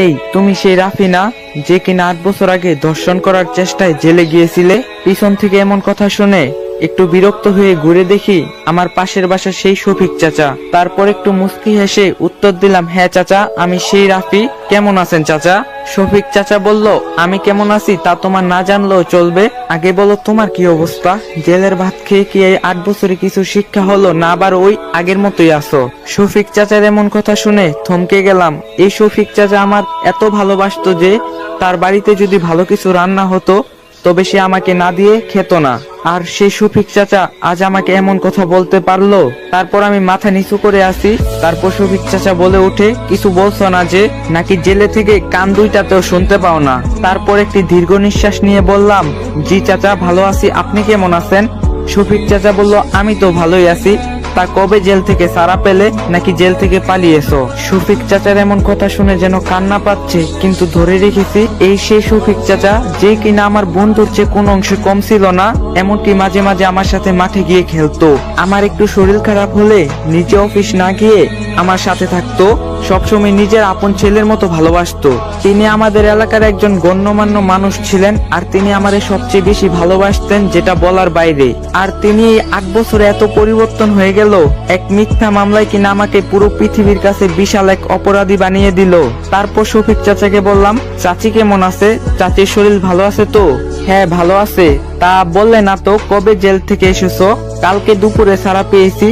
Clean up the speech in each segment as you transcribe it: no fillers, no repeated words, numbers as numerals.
এই তুমি সেই রাফি না, যে কিনা 8 বছর আগে ধর্ষণ করার চেষ্টায় জেলে গিয়েছিলে? পিছন থেকে এমন কথা শুনে একটু বিরক্ত হয়ে ঘুরে দেখি আমার পাশের বাসা সেই শফিক চাচা। তারপর একটু মুস্কি হেসে উত্তর দিলাম, হ্যাঁ চাচা, আমি সেই রাফি। কেমন আছেন চাচা? শফিক চাচা বলল, আমি কেমন আছি তা তোমার না জানলেও চলবে, আগে বলো তোমার কি অবস্থা? জেলের ভাত খেয়ে কি এই 8 বছরে কিছু শিক্ষা হলো না, আবার ওই আগের মতোই আছো? শফিক চাচার এমন কথা শুনে থমকে গেলাম। এই শফিক চাচা আমার এত ভালোবাসতো যে তার বাড়িতে যদি ভালো কিছু রান্না হতো তবে সে আমাকে না দিয়ে খেত না। আর সেই শফিক চাচা আজ আমাকে এমন কথা বলতে পারলো? তারপর আমি মাথা নিচু করে আসি। তারপর শফিক চাচা বলে ওঠে, কিছু বলছো না যে? নাকি জেলে থেকে কান দুইটাতেও শুনতে পাও না? তারপর একটি দীর্ঘ নিঃশ্বাস নিয়ে বললাম, জি চাচা, ভালো আছি, আপনি কেমন আছেন? শফিক চাচা বলল, আমি তো ভালোই আছি। তা কবে জেল থেকে ছাড়া পেলে, নাকি জেল থেকে পালিয়েছো? শফিক চাচার এমন কথা শুনে যেন কান্না পাচ্ছে, কিন্তু ধরে রেখেছি। এই সেই শফিক চাচা যে কিনা আমার বন্ধুর চেয়ে কোন অংশে কম ছিল না, এমনকি মাঝে মাঝে আমার সাথে মাঠে গিয়ে খেলতো। আমার একটু শরীর খারাপ হলে নিজে অফিস না গিয়ে আমার সাথে থাকতো, সবসময় নিজের আপন ছেলের মতো ভালোবাসতো। তিনি আমাদের এলাকার একজন গণ্যমান্য মানুষ ছিলেন, আর তিনি আমারে সবচেয়ে বেশি ভালোবাসতেন, যেটা বলার বাইরে। আর তিনি এই 8 বছরে এত পরিবর্তন হয়ে গেল, এক মিথ্যা মামলায় কিনা আমাকে পুরো পৃথিবীর কাছে বিশাল এক অপরাধী বানিয়ে দিল। তারপর শফিক চাচাকে বললাম, চাচি কেমন আছে? চাচির শরীর ভালো আছে তো? হ্যাঁ ভালো আছে। তা বললে না তো, কবে জেল থেকে এসেছো? কালকে দুপুরে ছাড়া পেয়েছি।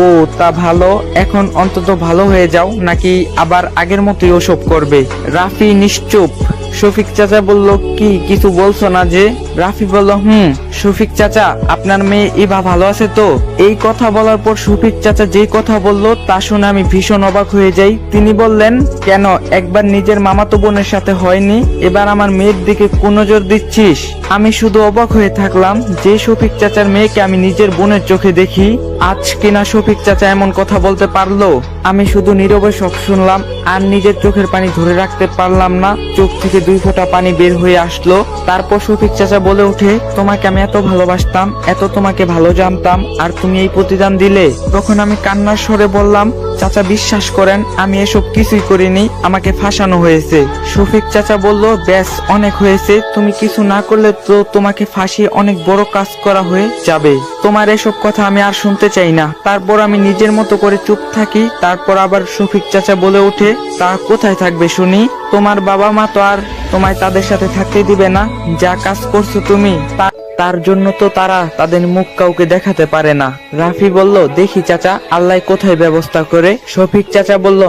ও তা ভালো, এখন অন্তত ভালো হয়ে যাও, নাকি আবার আগের মতোই ওসব করবে? রাফি নিশ্চুপ। শফিক চাচা বলল, কি কিছু বলছো না যে? রাফি বলল, শফিক চাচা, আপনার মেয়ে ইভা ভালো আছে তো? এই কথা বলার পর শফিক চাচা যেই কথা বলল তা শুনে আমি ভীষণ অবাক হয়ে যাই। তিনি বললেন, কেন, একবার নিজের মামাতো বোনের সাথে হয়নি, এবার আমার মেয়ের দিকে কোন নজর দিচ্ছিস? আমি শুধু অবাক হয়ে থাকলাম যে শফিক চাচার মেয়েকে আমি নিজের বোনের চোখে দেখি, আজ কিনা শফিক চাচা এমন কথা বলতে পারলো। আমি শুধু নীরবে সব শুনলাম, আর নিজের চোখের পানি ধরে রাখতে পারলাম না। চোখ থেকে 2 ফোঁটা পানি বের হয়ে আসলো। তারপর শফিক চাচা বলে ওঠে, তোমাকে আমি এত ভালোবাসতাম, এত তোমাকে ভালো জানতাম, আর তুমি এই প্রতিদান দিলে? তখন আমি কান্নার স্বরে বললাম, চাচা বিশ্বাস করেন, আমি এসব কিছুই করিনি, আমাকে ফাঁসানো হয়েছে। শফিক চাচা বলল, ব্যাস অনেক হয়েছে, তুমি কিছু না করলে তো তোমাকে ফাঁসিয়ে অনেক বড় কাজ করা হয়ে যাবে। তোমার এসব কথা আমি আর শুনতে চাই না। তারপর আমি নিজের মতো করে চুপ থাকি। তারপর আবার শফিক চাচা বলে ওঠে, তা কোথায় থাকবে শুনি? তোমার বাবা মা তো আর তোমায় তাদের সাথে থাকতে দিবে না। যা কাজ করছো তুমি, তার জন্য তো তারা তাদের মুখ কাউকে দেখাতে পারে না। রাফি বলল, দেখি চাচা, আল্লাহ কোথায় ব্যবস্থা করে। শফিক চাচা বলল,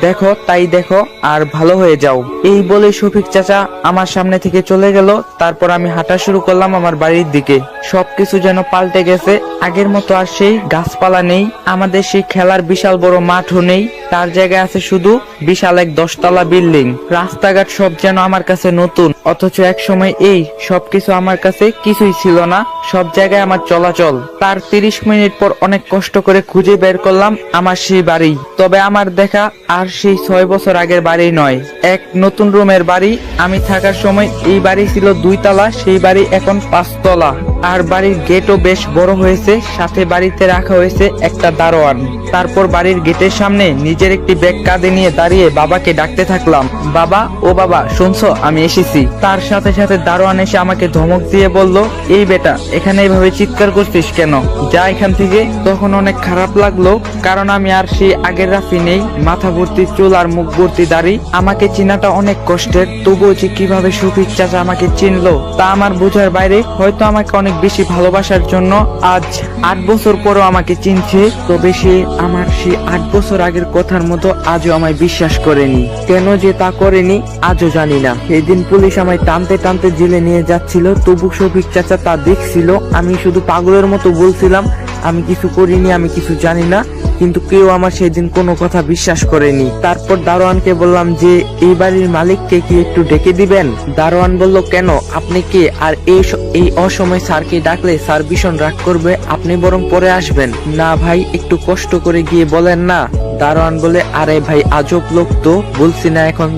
দেখো, তাই দেখো, আর ভালো হয়ে যাও। এই বলে শফিক চাচা আমার সামনে থেকে চলে গেল। তারপর আমি হাঁটা শুরু করলাম আমার বাড়ির দিকে। সবকিছু যেন পাল্টে গেছে। আগের মতো আর সেই গাছপালা নেই, আমাদের সেই খেলার বিশাল বড় মাঠও নেই, তার জায়গায় আছে শুধু বিশাল এক 10 তলা বিল্ডিং। রাস্তাঘাট সব যেন আমার কাছে নতুন, অথচ এক সময় এই সবকিছু আমার কাছে কিছুই ছিল না। সব জায়গায় আমার চলাচল। তার 30 মিনিট পর অনেক কষ্ট করে খুঁজে বের করলাম আমার সেই বাড়ি। তবে আমার দেখা আর সেই 6 বছর আগের বাড়ি নয়, এক নতুন রুমের বাড়ি। আমি থাকার সময় এই বাড়ি ছিল 2 তলা, সেই বাড়ি এখন 5 তলা। আর বাড়ির গেটও বেশ বড় হয়েছে, সাথে বাড়িতে রাখা হয়েছে একটা দারোয়ান। তারপর বাড়ির গেটের সামনে নিজের একটি ব্যাগ কাঁধে নিয়ে দাঁড়িয়ে বাবাকে ডাকতে থাকলাম, বাবা, ও বাবা, শুনছো আমি এসেছি। তার সাথে সাথে দারোয়ান এসে আমাকে ধমক দিয়ে বলল, এই বেটা, এখানে এইভাবে চিৎকার করছিস কেন? যা এখান থেকে। তখন অনেক খারাপ লাগলো, কারণ আমি আর সেই আগের রাফি নেই। মাথা ভর্তি চুল আর মুখ ভর্তি দাড়ি। আমাকে চিনাটা অনেক কষ্টের। তবুও যে কিভাবে শফিক চাচা আমাকে চিনলো তা আমার বোঝার বাইরে। হয়তো আমাকে অনেক বেশি ভালোবাসার জন্য আজ 8 বছর পরও আমাকে চিনছে। তবে সে আমার সেই 8 বছর আগের কথার মতো আজও আমায় বিশ্বাস করেনি। কেন যে তা করেনি আজও জানি না। সেদিন পুলিশ আমায় টানতে টানতে জেলে নিয়ে যাচ্ছিল, তবু শফিক চাচা তা দেখছিল। আমি শুধু পাগলের মতো বলছিলাম, আমি কিছু করিনি, আমি কিছু জানি না, কিন্তু কেউ আমার সেদিন কোনো কথা বিশ্বাস করেনি। তারপর দারোয়ানকে বললাম যে এই বাড়ির মালিককে কি একটু ডেকে দিবেন? দারোয়ান বলল, কেন, আপনি কে? আর এই অসময় স্যারকে ডাকলে স্যার ভীষণ রাগ করবে, আপনি বরং পরে আসবেন। না ভাই, একটু কষ্ট করে গিয়ে বলেন না। দারোয়ান বলে, আরে ভাই, আজব লোক তো, বলছি না এখন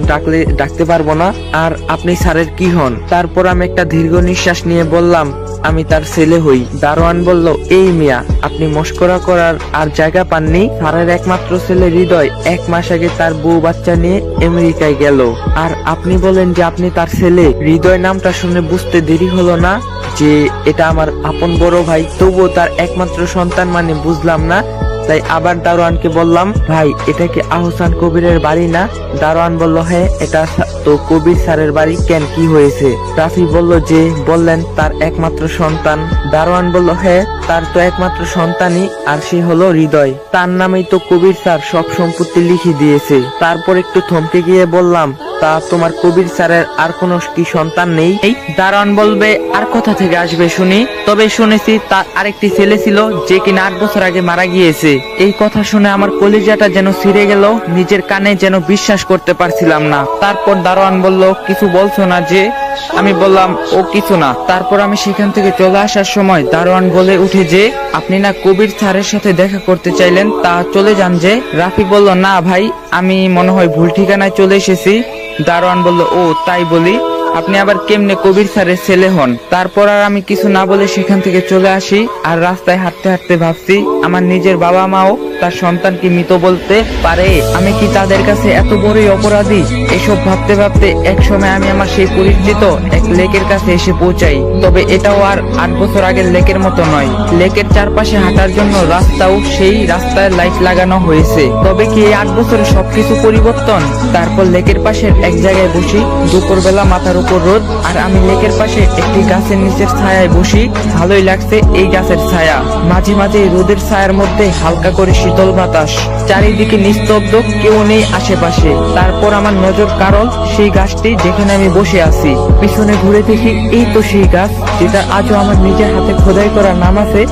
ডাকতে পারবো না। আর আপনি স্যারের কি হন? তারপর আমি একটা দীর্ঘ নিঃশ্বাস নিয়ে বললাম, আমি তার ছেলে হই। দারোয়ান বলল, এই মিয়া, আপনি মস্করা করার আর জায়গা পাননি? স্যারের একমাত্র ছেলে হৃদয় 1 মাস আগে তার বউ বাচ্চা নিয়ে আমেরিকায় গেল, আর আপনি বলেন যে আপনি তার ছেলে। হৃদয় নামটা শুনে বুঝতে দেরি হলো না যে এটা আমার আপন বড় ভাই, তবুও তার একমাত্র সন্তান মানে বুঝলাম না। তাই আবার দারোয়ানকে বললাম, ভাই এটা কি আহসান কবিরের বাড়ি না? দারোয়ান বলল, হ্যাঁ এটা তো কবির স্যারের বাড়ি, কেন কি হয়েছে? রাফি বলল যে বললেন তার একমাত্র সন্তান। দারোয়ান বলল, হ্যাঁ তার তো একমাত্র সন্তানই, আর সে হলো হৃদয়, তার নামেই তো কবির স্যার সব সম্পত্তি লিখে দিয়েছে। তারপর একটু থমকে গিয়ে বললাম, তা তোমার কবির স্যারের আর কোনো কি সন্তান নেই? দারোয়ান বলবে, আর কোথা থেকে আসবে শুনি? তবে শুনেছি তার আরেকটি ছেলে ছিল যে কিনা 8 বছর আগে মারা গিয়েছে। এই কথা শুনে আমার কলিজাটা যেন ছিঁড়ে গেল, নিজের কানে যেন বিশ্বাস করতে পারছিলাম না। তারপর দারোয়ান বলল, কিছু বলছো না যে? আমি বললাম, ও কিছু না। তারপর আমি সেখান থেকে চলে আসার সময় দারোয়ান বলে উঠে যে, আপনি না কবির স্যারের সাথে দেখা করতে চাইলেন, তা চলে যান যে। রাফি বলল, না ভাই, আমি মনে হয় ভুল ঠিকানায় চলে এসেছি। দারোয়ান বলল, ও তাই বলি, আপনি আবার কেমনে কবির স্যারের ছেলে হন? তারপর আর আমি কিছু না বলে সেখান থেকে চলে আসি, আর রাস্তায় হাঁটতে হাঁটতে ভাবছি, আমার নিজের বাবা মাও তার সন্তানকে মৃত বলতে পারে? আমি কি তাদের কাছে এত বড়ই অপরাধী? এসব ভাবতে ভাবতে এক সময় আমি আমার সেই পরিচিত এক লেকের কাছে এসে পৌঁছাই। তবে এটাও আর 8 বছর আগের লেকের মতো নয়। লেকের চারপাশে হাঁটার জন্য রাস্তাও সেই রাস্তায় লাইট লাগানো হয়েছে। তবে কি এই 8 বছরে সবকিছু পরিবর্তন? তারপর লেকের পাশের এক জায়গায় বসি, দুপুরবেলা মাথার উপর রোদ, আর আমি লেকের পাশে একটি গাছের নিচের ছায়ায় বসি। ভালোই লাগছে এই গাছের ছায়া, মাঝে মাঝে রোদের ছায়ার মধ্যে হালকা করে শীতল বাতাস, চারিদিকে নিস্তব্ধ, কেউ নেই আশেপাশে। তারপর আমার নজর কাড়ল সেই গাছটি যেখানে আমি বসে আছি। পিছনে ঘুরে দেখি এই তো সেই গাছ, যেটা আজও আমার নিজের হাতে খোদাই করা নাম আছে।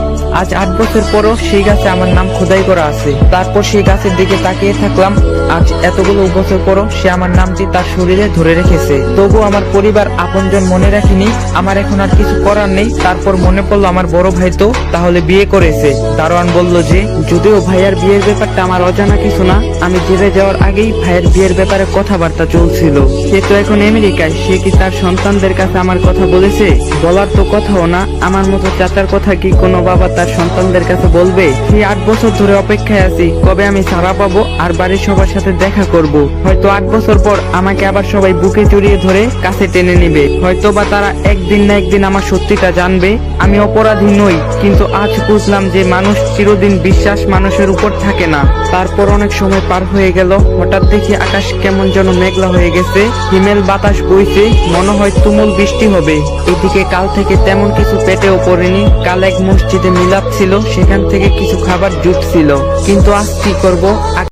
আজ 8 বছর পরও সেই গাছে আমার নাম খোদাই করা আছে। তারপর সেই গাছের দিকে তাকিয়ে থাকলাম, আজ এতগুলো বছর পরও সে আমার নামটি তার শরীরে ধরে রেখেছে। তবু আমার পরিবার আপনজন মনে রাখিনি। আমার এখন আর কিছু করার নেই। তারপর মনে পড়লো আমার বড় ভাই তো তাহলে বিয়ে করেছে। দারোয়ান বলল যে, যদিও ভাইয়ার বিয়ের ব্যাপারটা আমার অজানা কিছু না, আমি জেলে যাওয়ার আগেই ভাইয়ের বিয়ের ব্যাপারে কথাবার্তা চলছিল। সে তো এখন আমেরিকায়, সে কি তার সন্তানদের কাছে আমার কথা বলেছে? বলার তো কথাও না। আমার মতো চাচার কথা কি কোনো বাবা তার সন্তানদের কাছে বলবে? সেই 8 বছর ধরে অপেক্ষায় আছি, কবে আমি ছাড়া পাবো আর বাড়ির সবার সাথে দেখা করব। হয়তো 8 বছর পর আমাকে আবার সবাই বুকে জড়িয়ে ধরে কাছে টেনে নিবে। হয়তো বা তারা একদিন না একদিন আমার সত্যিটা জানবে। আমি অপরাধী নই, কিন্তু আজ বুঝলাম যে মানুষ চিরদিন বিশ্বাস মানুষের উপর থাকে না। তারপর অনেক সময় পার হয়ে গেল, হঠাৎ দেখি আকাশ কেমন যেন মেঘলা হয়ে গেছে, হিমেল বাতাস বইছে, মনে হয় তুমুল বৃষ্টি হবে। এদিকে কাল থেকে তেমন কিছু পেটেও পড়েনি। কাল এক মসজিদে মিলাদ ছিল, সেখান থেকে কিছু খাবার জুটছিল, কিন্তু আজ কি করব?